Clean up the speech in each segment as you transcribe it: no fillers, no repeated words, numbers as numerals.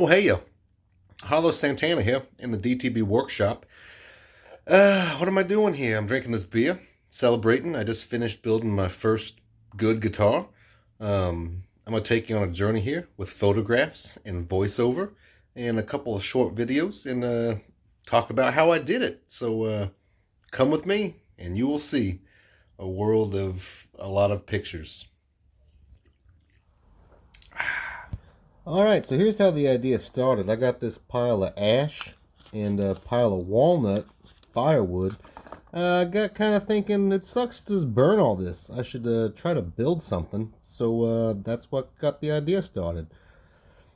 Oh, hey, Harlos Santana here in the DTB workshop. What am I doing here? I'm drinking this beer, celebrating. I just finished building my first good guitar. I'm going to take you on a journey here with photographs and voiceover and a couple of short videos and talk about how I did it. So come with me and you will see a world of a lot of pictures. Alright, so here's how the idea started. I got this pile of ash and a pile of walnut firewood. I got kind of thinking it sucks to just burn all this. I should try to build something. So that's what got the idea started.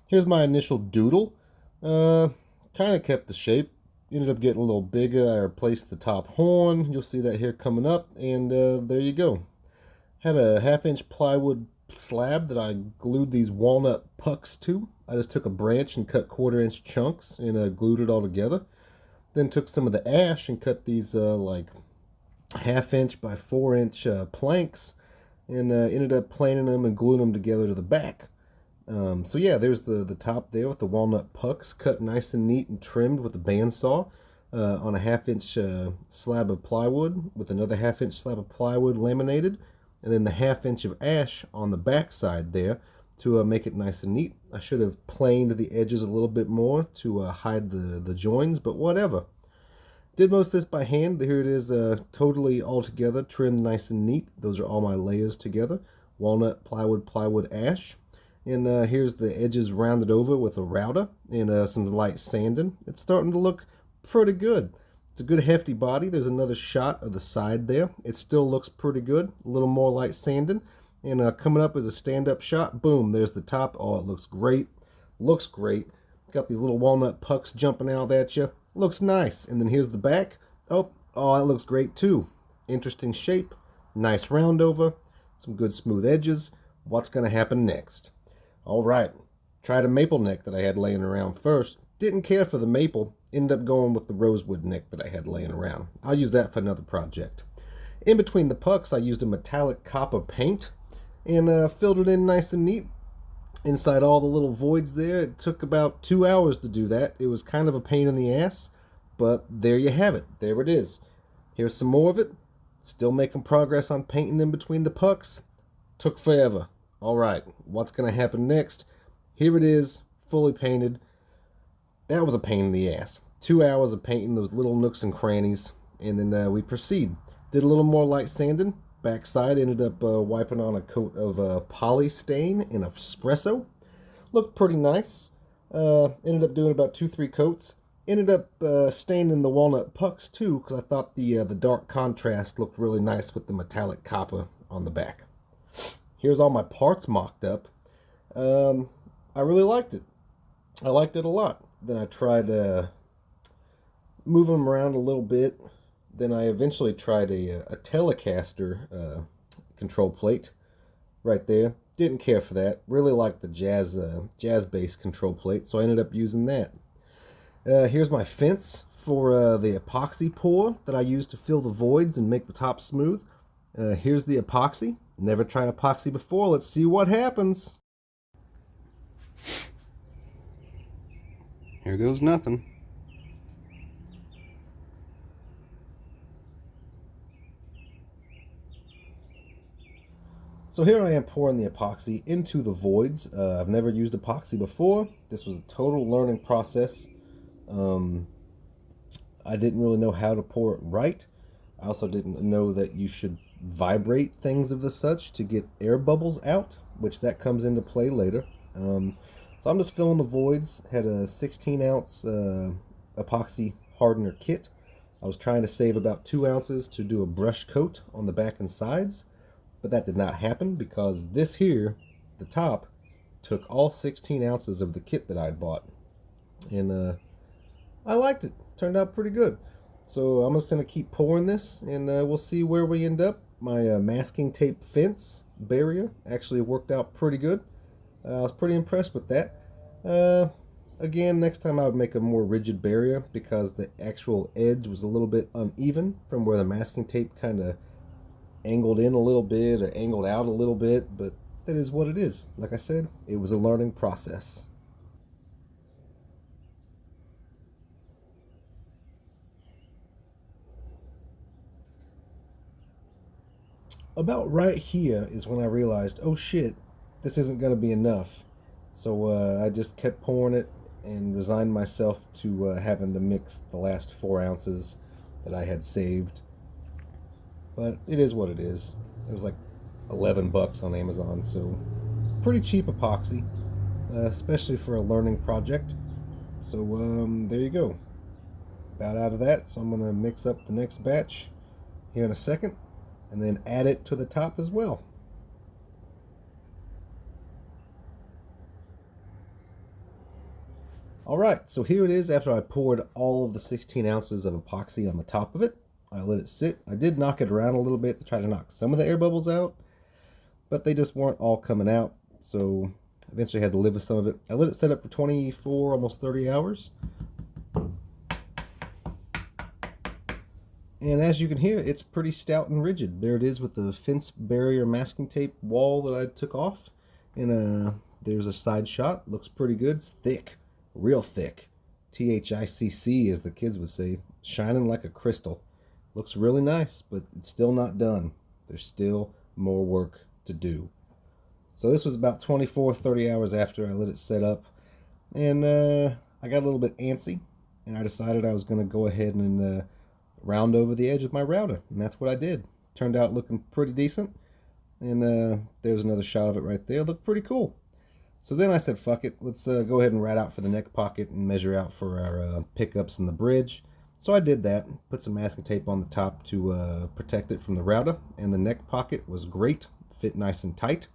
Here's my initial doodle. Kind of kept the shape. Ended up getting a little bigger. I replaced the top horn. You'll see that here coming up. And there you go. Had a 1/2 inch plywood slab that I glued these walnut pucks to. I just took a branch and cut 1/4 inch chunks and glued it all together. Then took some of the ash and cut these like 1/2 inch by 4 inch planks and ended up planing them and gluing them together to the back. So yeah, there's the top there with the walnut pucks cut nice and neat and trimmed with a bandsaw on a 1/2 inch slab of plywood with another 1/2 inch slab of plywood laminated, and then the 1/2 inch of ash on the back side there to make it nice and neat. I should have planed the edges a little bit more to hide the joins, but whatever. Did most of this by hand. Here it is totally all together, trimmed nice and neat. Those are all my layers together. Walnut, plywood, ash. And here's the edges rounded over with a router and some light sanding. It's starting to look pretty good. It's a good hefty body. There's another shot of the side there. It still looks pretty good. A little more light sanding. And coming up is a stand-up shot. Boom, there's the top. Oh, it looks great. Looks great. Got these little walnut pucks jumping out at you. Looks nice. And then here's the back. Oh, that looks great too. Interesting shape. Nice round over. Some good smooth edges. What's going to happen next? All right. Tried a maple neck that I had laying around first. Didn't care for the maple. Ended up going with the rosewood neck that I had laying around. I'll use that for another project. In between the pucks, I used a metallic copper paint and filled it in nice and neat. Inside all the little voids there, it took about 2 hours to do that. It was kind of a pain in the ass, but there you have it. There it is. Here's some more of it. Still making progress on painting in between the pucks. Took forever. All right, what's going to happen next? Here it is, fully painted. That was a pain in the ass. 2 hours of painting those little nooks and crannies, and then we proceed. Did a little more light sanding. Backside ended up wiping on a coat of poly stain in espresso. Looked pretty nice. Ended up doing about 2-3 coats. Ended up staining the walnut pucks too, because I thought the dark contrast looked really nice with the metallic copper on the back. Here's all my parts mocked up. I really liked it. I liked it a lot. Then I tried moving them around a little bit. Then I eventually tried a Telecaster control plate right there. Didn't care for that. Really liked the jazz bass control plate, so I ended up using that. Here's my fence for the epoxy pour that I used to fill the voids and make the top smooth. Here's the epoxy. Never tried epoxy before. Let's see what happens. Here goes nothing. So here I am pouring the epoxy into the voids. I've never used epoxy before. This was a total learning process. I didn't really know how to pour it right. I also didn't know that you should vibrate things of the such to get air bubbles out, which that comes into play later. So I'm just filling the voids. Had a 16-ounce epoxy hardener kit. I was trying to save about 2 ounces to do a brush coat on the back and sides, but that did not happen because this here, the top, took all 16 ounces of the kit that I'd bought. And I liked it. Turned out pretty good. So I'm just going to keep pouring this, and we'll see where we end up. My masking tape fence barrier actually worked out pretty good. I was pretty impressed with that. Again, next time I would make a more rigid barrier because the actual edge was a little bit uneven from where the masking tape kind of angled in a little bit or angled out a little bit, but that is what it is. Like I said, it was a learning process. about right here is when I realized, oh shit, this isn't going to be enough. So I just kept pouring it and resigned myself to having to mix the last 4 ounces that I had saved. But it is what it is. It was like $11 on Amazon, so pretty cheap epoxy, especially for a learning project. So there you go. About out of that, so I'm going to mix up the next batch here in a second and then add it to the top as well. Alright, so here it is after I poured all of the 16 ounces of epoxy on the top of it. I let it sit. I did knock it around a little bit to try to knock some of the air bubbles out, but they just weren't all coming out, so eventually had to live with some of it. I let it set up for 24, almost 30 hours. And as you can hear, it's pretty stout and rigid. There it is with the fence barrier masking tape wall that I took off. And there's a side shot. Looks pretty good. It's thick. Real thick. THICC, as the kids would say. Shining like a crystal. Looks really nice, but it's still not done. There's still more work to do. So this was about 24, 30 hours after I let it set up. And I got a little bit antsy. And I decided I was going to go ahead and round over the edge with my router, and that's what I did. Turned out looking pretty decent, and there's another shot of it right there. Looked pretty cool. So then I said, fuck it, let's go ahead and rat out for the neck pocket and measure out for our pickups in the bridge. So I did that, put some masking tape on the top to protect it from the router, and the neck pocket was great, fit nice and tight.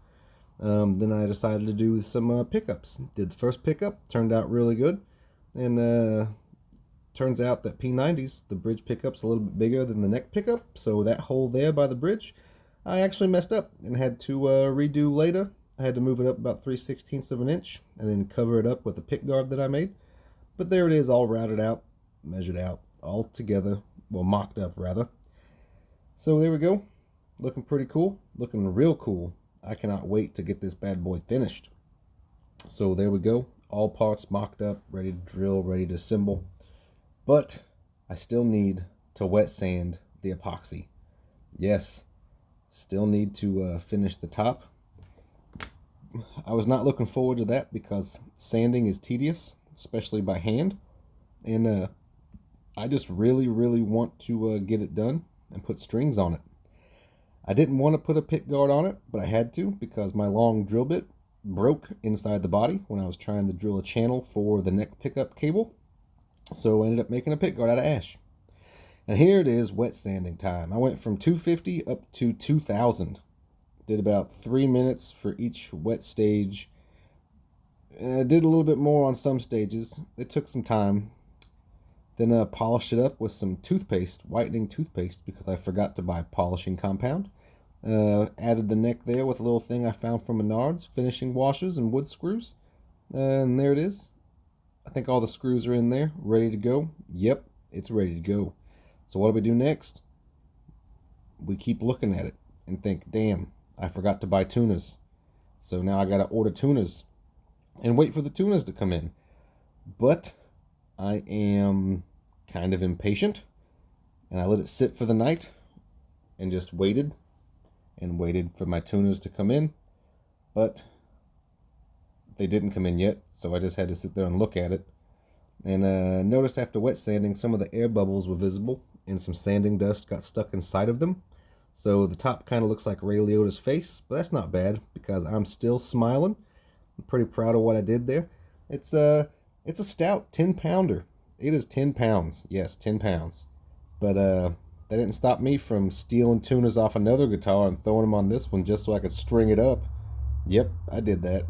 Then I decided to do some pickups. Did the first pickup, turned out really good, and turns out that P90s, the bridge pickup's a little bit bigger than the neck pickup, so that hole there by the bridge, I actually messed up and had to redo later. I had to move it up about 3/16 of an inch and then cover it up with a pick guard that I made. But there it is, all routed out, measured out, all together, well, mocked up rather. So there we go, looking pretty cool, looking real cool. I cannot wait to get this bad boy finished. So there we go, all parts mocked up, ready to drill, ready to assemble. But I still need to wet sand the epoxy. Yes, still need to finish the top. I was not looking forward to that because sanding is tedious, especially by hand. And I just really, really want to get it done and put strings on it. I didn't want to put a pick guard on it, but I had to because my long drill bit broke inside the body when I was trying to drill a channel for the neck pickup cable. So I ended up making a pick guard out of ash. And here it is, wet sanding time. I went from 250 up to 2000. Did about 3 minutes for each wet stage. I did a little bit more on some stages. It took some time. Then polished it up with some toothpaste, whitening toothpaste, because I forgot to buy polishing compound. Added the neck there with a little thing I found from Menards, finishing washers and wood screws. And there it is. I think all the screws are in there, ready to go. Yep, it's ready to go. So what do we do next? We keep looking at it and think, damn, I forgot to buy tunas. So now I gotta order tunas and wait for the tunas to come in. But I am kind of impatient, and I let it sit for the night and just waited and waited for my tunas to come in. But they didn't come in yet, so I just had to sit there and look at it. And noticed after wet sanding, some of the air bubbles were visible, and some sanding dust got stuck inside of them. So the top kind of looks like Ray Liotta's face, but that's not bad, because I'm still smiling. I'm pretty proud of what I did there. It's a stout 10-pounder. It is 10 pounds. Yes, 10 pounds. But that didn't stop me from stealing tunas off another guitar and throwing them on this one just so I could string it up. Yep, I did that.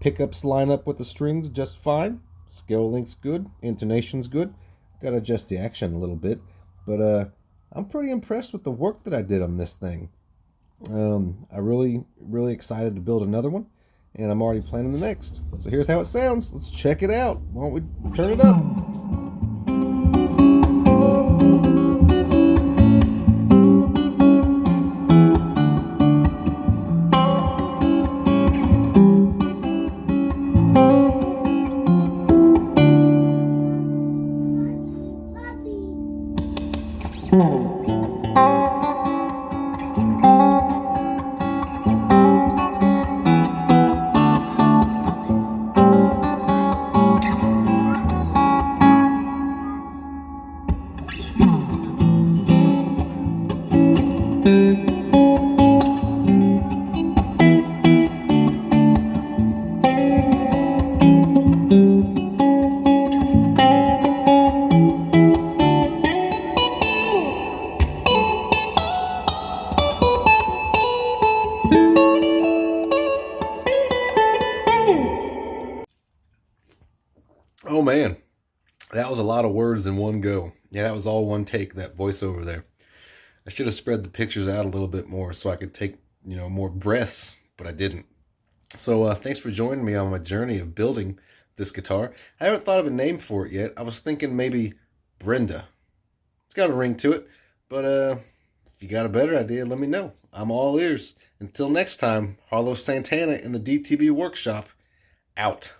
Pickups line up with the strings just fine. Scale length's good. Intonation's good. Gotta adjust the action a little bit. But I'm pretty impressed with the work that I did on this thing. I'm really excited to build another one. And I'm already planning the next. So here's how it sounds. Let's check it out. Why don't we turn it up? man, that was a lot of words in one go. Yeah, that was all one take, that voiceover there. I should have spread the pictures out a little bit more so I could take, more breaths, but I didn't. So thanks for joining me on my journey of building this guitar. I haven't thought of a name for it yet. I was thinking maybe Brenda. It's got a ring to it, but if you got a better idea, let me know. I'm all ears. Until next time, Harlos Santana in the DTB Workshop, out.